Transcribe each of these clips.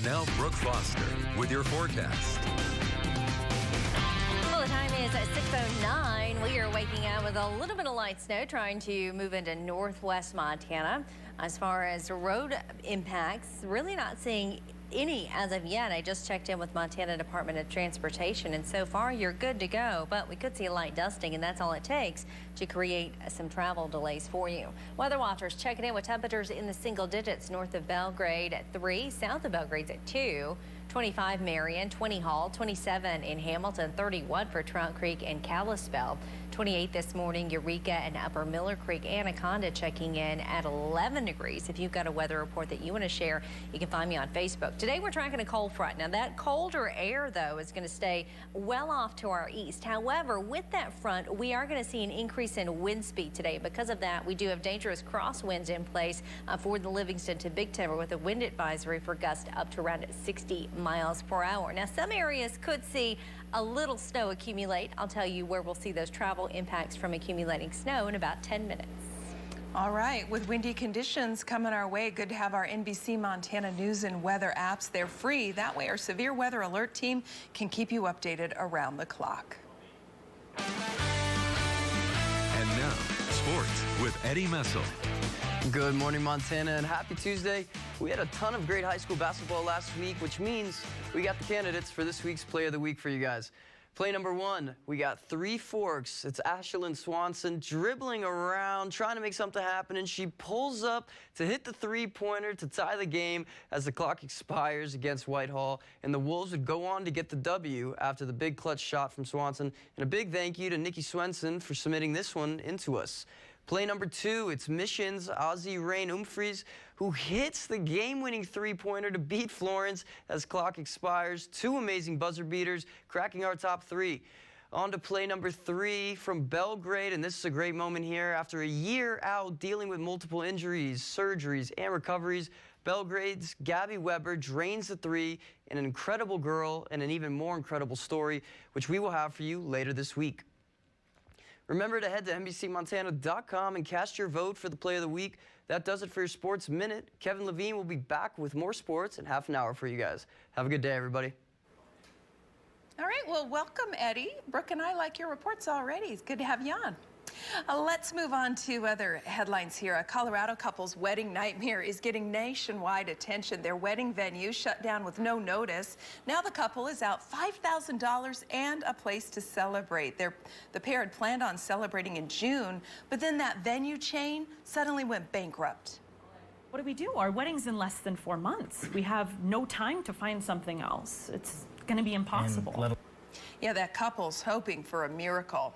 Now Brooke Foster with your forecast. Well, the time is at 6:09. We are waking up with a little bit of light snow trying to move into northwest Montana. As far as road impacts, really not seeing any as of yet. I just checked in with Montana Department of Transportation, and so far you're good to go, but we could see a light dusting, and that's all it takes to create some travel delays for you. Weather watchers checking in with temperatures in the single digits north of Belgrade at 3, south of Belgrade's at 2, 25 Marion, 20 Hall, 27 in Hamilton, 31 for Trout Creek and Kalispell, 28 this morning, Eureka and Upper Miller Creek. Anaconda checking in at 11 degrees. If you've got a weather report that you want to share, you can find me on Facebook. Today we're tracking a cold front. Now that colder air though is going to stay well off to our east. However, with that front, we are going to see an increase in wind speed today. Because of that, we do have dangerous crosswinds in place for the Livingston to Big Timber with a wind advisory for gusts up to around 60 miles per hour. Now some areas could see a little snow accumulate. I'll tell you where we'll see those travel impacts from accumulating snow in about 10 minutes. All right, with windy conditions coming our way, good to have our NBC Montana news and weather apps. They're free. That way our severe weather alert team can keep you updated around the clock. And now, sports with Eddie Messel. Good morning, Montana, and happy Tuesday. We had a ton of great high school basketball last week, which means we got the candidates for this week's Play of the Week for you guys. Play number 1, we got Three Forks. It's Ashlyn Swanson dribbling around, trying to make something happen, and she pulls up to hit the three-pointer to tie the game as the clock expires against Whitehall, and the Wolves would go on to get the W after the big clutch shot from Swanson. And a big thank you to Nikki Swenson for submitting this one into us. Play number 2, it's Mission's Ozzie Rain Umphreys, who hits the game-winning three-pointer to beat Florence as clock expires. 2 amazing buzzer beaters, cracking our top 3. On to play number 3 from Belgrade, and this is a great moment here. After a year out dealing with multiple injuries, surgeries, and recoveries, Belgrade's Gabby Weber drains the 3 in an incredible girl and an even more incredible story, which we will have for you later this week. Remember to head to NBCMontana.com and cast your vote for the Play of the Week. That does it for your Sports Minute. Kevin Levine will be back with more sports in half an hour for you guys. Have a good day, everybody. All right, well, welcome, Eddie. Brooke and I like your reports already. It's good to have you on. Let's move on to other headlines here. A Colorado couple's wedding nightmare is getting nationwide attention. Their wedding venue shut down with no notice. Now the couple is out $5,000 and a place to celebrate. The pair had planned on celebrating in June, but then that venue chain suddenly went bankrupt. What do we do? Our wedding's in less than 4 months. We have no time to find something else. It's going to be impossible. Yeah, that couple's hoping for a miracle.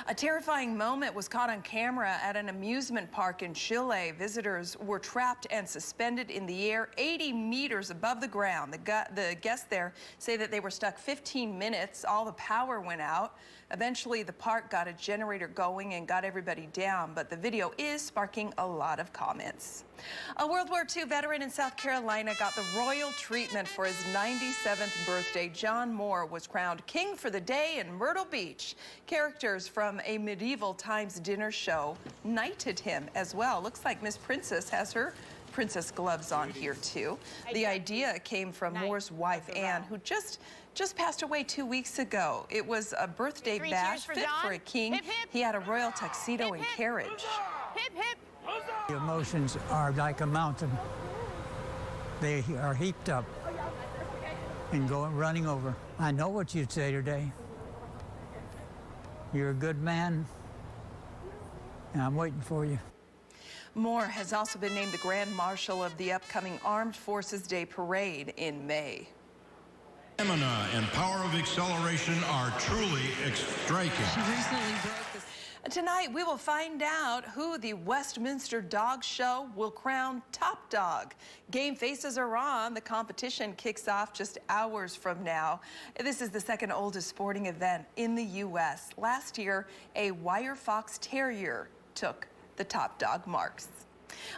A terrifying moment was caught on camera at an amusement park in Chile. Visitors were trapped and suspended in the air 80 meters above the ground. The guests there say that they were stuck 15 minutes. All the power went out. Eventually, the park got a generator going and got everybody down, but the video is sparking a lot of comments. A World War II veteran in South Carolina got the royal treatment for his 97th birthday. John Moore was crowned king for the day in Myrtle Beach. Characters from a medieval times dinner show knighted him as well. Looks like Miss Princess has her princess gloves on here too. The idea came from Moore's wife Anne, who just passed away 2 weeks ago. It was a birthday bash fit for a king. He had a royal tuxedo and carriage. Hip, hip. The emotions are like a mountain. They are heaped up and running over. I know what you'd say today. You're a good man, and I'm waiting for you. Moore has also been named the Grand Marshal of the upcoming Armed Forces Day Parade in May. Stamina and power of acceleration are truly striking. She recently broke this. Tonight, we will find out who the Westminster Dog Show will crown top dog. Game faces are on. The competition kicks off just hours from now. This is the second oldest sporting event in the U.S. Last year, a Wire Fox Terrier took the top dog marks.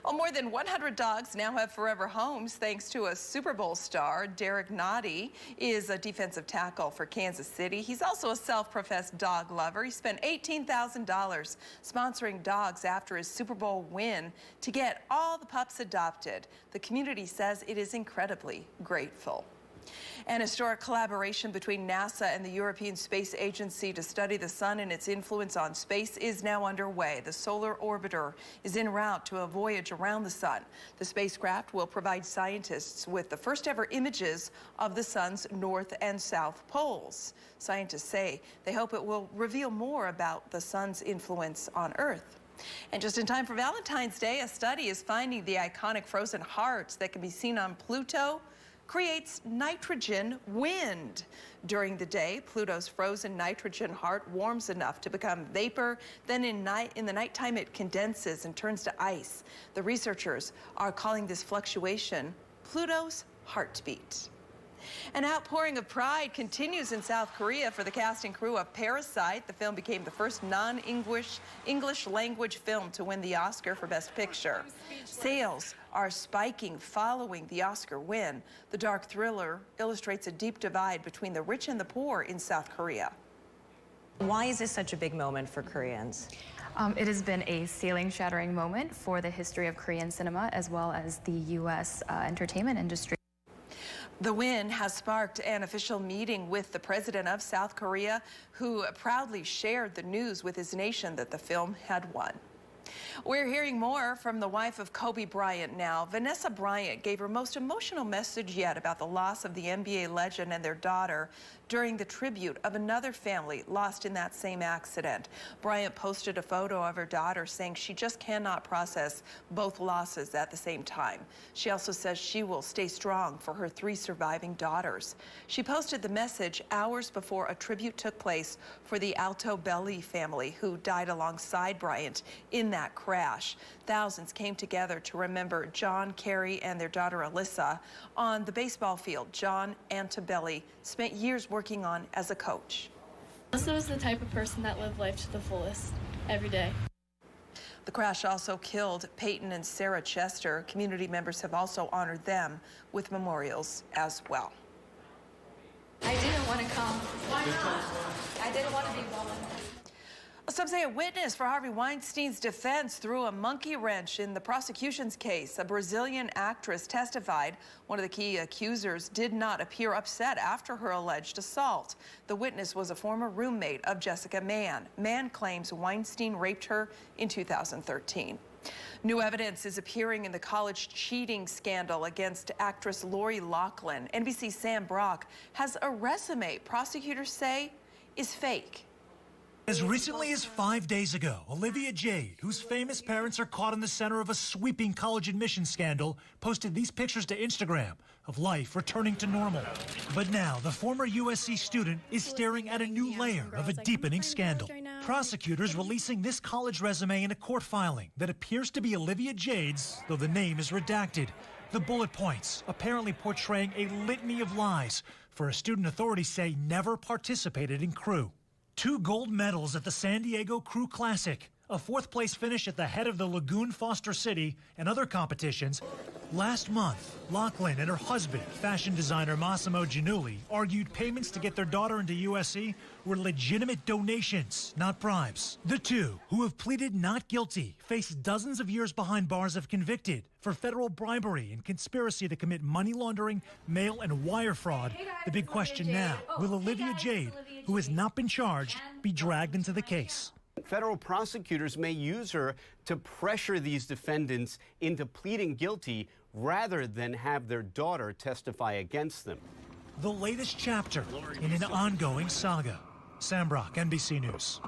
Well, more than 100 dogs now have forever homes thanks to a Super Bowl star. Derek Noddy is a defensive tackle for Kansas City. He's also a self-professed dog lover. He spent $18,000 sponsoring dogs after his Super Bowl win to get all the pups adopted. The community says it is incredibly grateful. An historic collaboration between NASA and the European Space Agency to study the sun and its influence on space is now underway. The Solar Orbiter is en route to a voyage around the sun. The spacecraft will provide scientists with the first ever images of the sun's north and south poles. Scientists say they hope it will reveal more about the sun's influence on Earth. And just in time for Valentine's Day, a study is finding the iconic frozen hearts that can be seen on Pluto creates nitrogen wind. During the day, Pluto's frozen nitrogen heart warms enough to become vapor. Then in the nighttime, it condenses and turns to ice. The researchers are calling this fluctuation Pluto's heartbeat. An outpouring of pride continues in South Korea for the cast and crew of Parasite. The film became the first non-English language film to win the Oscar for Best Picture. Sales are spiking following the Oscar win. The dark thriller illustrates a deep divide between the rich and the poor in South Korea. Why is this such a big moment for Koreans? It has been a ceiling-shattering moment for the history of Korean cinema as well as the U.S. Entertainment industry. The win has sparked an official meeting with the president of South Korea, who proudly shared the news with his nation that the film had won. We're hearing more from the wife of Kobe Bryant now. Vanessa Bryant gave her most emotional message yet about the loss of the NBA legend and their daughter during the tribute of another family lost in that same accident. Bryant posted a photo of her daughter saying she just cannot process both losses at the same time. She also says she will stay strong for her 3 surviving daughters. She posted the message hours before a tribute took place for the Altobelli family who died alongside Bryant in that crash. Thousands came together to remember John, Carrie, and their daughter Alyssa on the baseball field. John Altobelli spent years working on as a coach. Alyssa was the type of person that lived life to the fullest every day. The crash also killed Peyton and Sarah Chester. Community members have also honored them with memorials as well. I didn't want to come. Why not? I didn't want to be one. Some say a witness for Harvey Weinstein's defense threw a monkey wrench in the prosecution's case. A Brazilian actress testified one of the key accusers did not appear upset after her alleged assault. The witness was a former roommate of Jessica Mann. Mann claims Weinstein raped her in 2013. New evidence is appearing in the college cheating scandal against actress Lori Loughlin. NBC's Sam Brock has a resume prosecutors say is fake. As recently as 5 days ago, Olivia Jade, whose famous parents are caught in the center of a sweeping college admission scandal, posted these pictures to Instagram of life returning to normal. But now, the former USC student is staring at a new layer of a deepening scandal. Prosecutors releasing this college resume in a court filing that appears to be Olivia Jade's, though the name is redacted. The bullet points apparently portraying a litany of lies for a student authorities say never participated in crew. 2 gold medals at the San Diego Crew Classic, a 4th place finish at the head of the Lagoon Foster City, and other competitions. Last month, Loughlin and her husband, fashion designer Massimo Giannulli, argued payments to get their daughter into USC were legitimate donations, not bribes. The two, who have pleaded not guilty, face dozens of years behind bars if convicted for federal bribery and conspiracy to commit money laundering, mail and wire fraud. The big question now, will Olivia Jade, who has not been charged, be dragged into the case? Federal prosecutors may use her to pressure these defendants into pleading guilty rather than have their daughter testify against them. The latest chapter in an ongoing saga. Sam Brock, NBC News.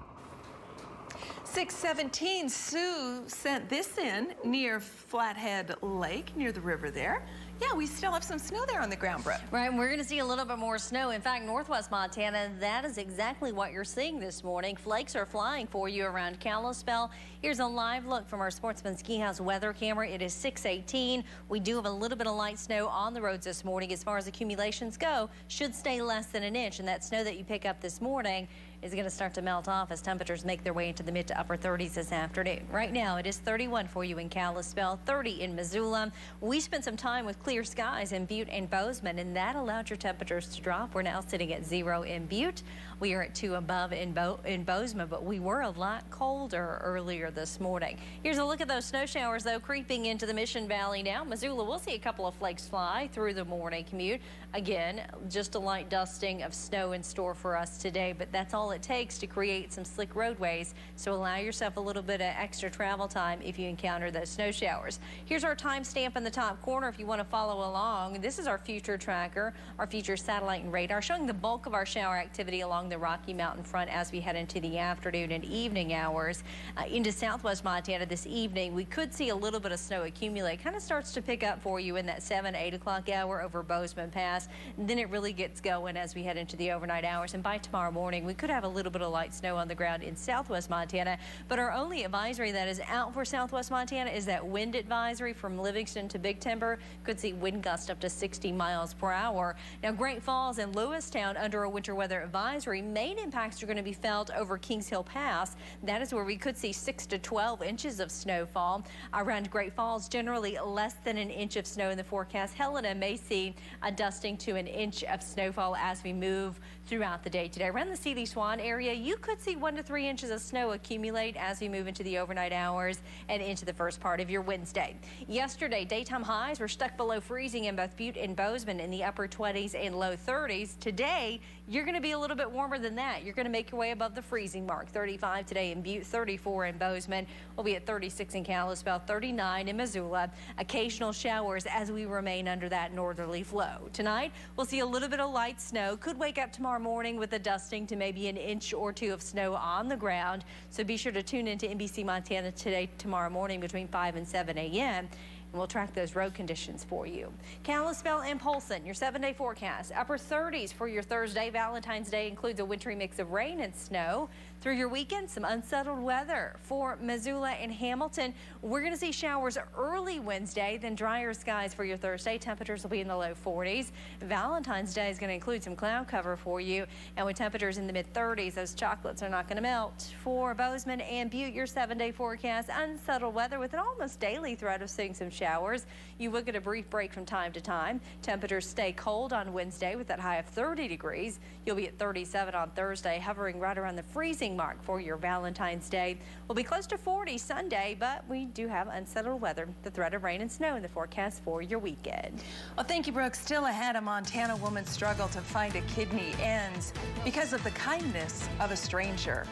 6:17, Sue sent this in near Flathead Lake, near the river there. Yeah, we still have some snow there on the ground, Brooke. Right, and we're going to see a little bit more snow. In fact, northwest Montana, that is exactly what you're seeing this morning. Flakes are flying for you around Kalispell. Here's a live look from our Sportsman Ski House weather camera. It is 6:18. We do have a little bit of light snow on the roads this morning. As far as accumulations go, should stay less than an inch. And that snow that you pick up this morning is going to start to melt off as temperatures make their way into the mid to upper 30s this afternoon. Right now, it is 31 for you in Kalispell, 30 in Missoula. We spent some time with clear skies in Butte and Bozeman, and that allowed your temperatures to drop. We're now sitting at 0 in Butte. We are at 2 above in Bozeman, but we were a lot colder earlier this morning. Here's a look at those snow showers, though, creeping into the Mission Valley now. Missoula, we'll see a couple of flakes fly through the morning commute. Again, just a light dusting of snow in store for us today, but that's all it takes to create some slick roadways. So allow yourself a little bit of extra travel time if you encounter those snow showers. Here's our timestamp in the top corner if you want to follow along. This is our future tracker, our future satellite and radar, showing the bulk of our shower activity along the Rocky Mountain front as we head into the afternoon and evening hours. Into southwest Montana this evening, we could see a little bit of snow accumulate. Kind of starts to pick up for you in that 8 o'clock hour over Bozeman Pass. And then it really gets going as we head into the overnight hours. And by tomorrow morning, we could have a little bit of light snow on the ground in southwest Montana. But our only advisory that is out for southwest Montana is that wind advisory from Livingston to Big Timber. Could see wind gusts up to 60 miles per hour. Now, Great Falls and Lewistown under a winter weather advisory. Main impacts are going to be felt over Kings Hill Pass. That is where we could see 6 to 12 inches of snowfall. Around Great Falls, generally less than an inch of snow in the forecast. Helena may see a dusting to an inch of snowfall as we move throughout the day today. Around the Seeley Swan area, you could see 1 to 3 inches of snow accumulate as we move into the overnight hours and into the first part of your Wednesday. Yesterday, daytime highs were stuck below freezing in both Butte and Bozeman in the upper 20s and low 30s. Today, you're going to be a little bit warmer than that. You're going to make your way above the freezing mark. 35 today in Butte, 34 in Bozeman. We'll be at 36 in Kalispell, 39 in Missoula. Occasional showers as we remain under that northerly flow. Tonight, we'll see a little bit of light snow. Could wake up tomorrow morning with a dusting to maybe an inch or 2 of snow on the ground. So be sure to tune into NBC Montana today, tomorrow morning between 5 and 7 a.m. and we'll track those road conditions for you. Kalispell and Polson, your 7-day forecast. Upper 30s for your Thursday. Valentine's Day includes a wintry mix of rain and snow. Through your weekend, some unsettled weather for Missoula and Hamilton. We're going to see showers early Wednesday, then drier skies for your Thursday. Temperatures will be in the low 40s. Valentine's Day is going to include some cloud cover for you. And with temperatures in the mid-30s, those chocolates are not going to melt. For Bozeman and Butte, your 7-day forecast. Unsettled weather with an almost daily threat of seeing some showers. You will get a brief break from time to time. Temperatures stay cold on Wednesday with that high of 30 degrees. You'll be at 37 on Thursday, hovering right around the freezing mark for your Valentine's Day. We'll be close to 40 Sunday, but we do have unsettled weather. The threat of rain and snow in the forecast for your weekend. Well, thank you, Brooke. Still ahead, a Montana woman's struggle to find a kidney ends because of the kindness of a stranger.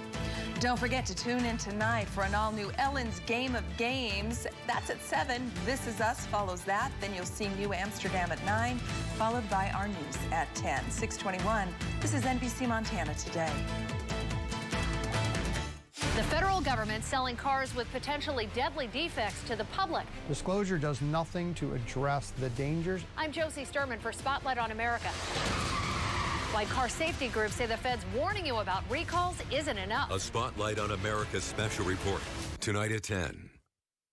Don't forget to tune in tonight for an all-new Ellen's Game of Games. That's at 7. This Is Us follows that. Then you'll see New Amsterdam at 9, followed by our news at 10. 6:21. This is NBC Montana Today. The federal government selling cars with potentially deadly defects to the public. Disclosure does nothing to address the dangers. I'm Josie Sturman for Spotlight on America. Why car safety groups say the feds warning you about recalls isn't enough. A Spotlight on America special report tonight at 10.